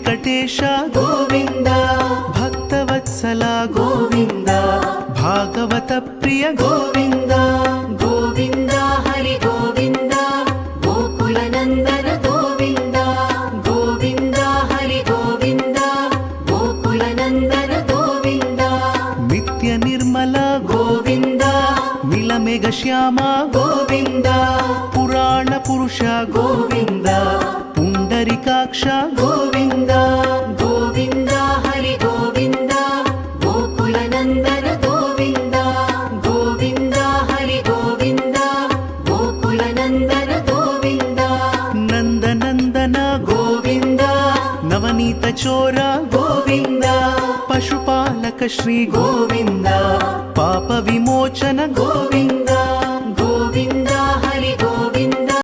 వెంకటేశ గోవింద భక్తవత్సల గోవింద భాగవత ప్రియ గోవింద గోవింద హరి గోవింద గోకుల నందన గోవింద గోవింద హరి గోవింద గోకుల నందన గోవింద నిత్య నిర్మల గోవింద నీలమేఘ శ్యామ గోవింద పురాణ పురుష గోవింద పుండరికాక్ష గోవింద గోవింద హరి గోవింద గోకుల నందన గోవింద గోవింద హరి గోవింద గోకుల నందన గోవింద నందనందన గోవింద నవనీత చోర గోవింద పశుపాలక శ్రీ గోవింద పాప విమోచన గోవింద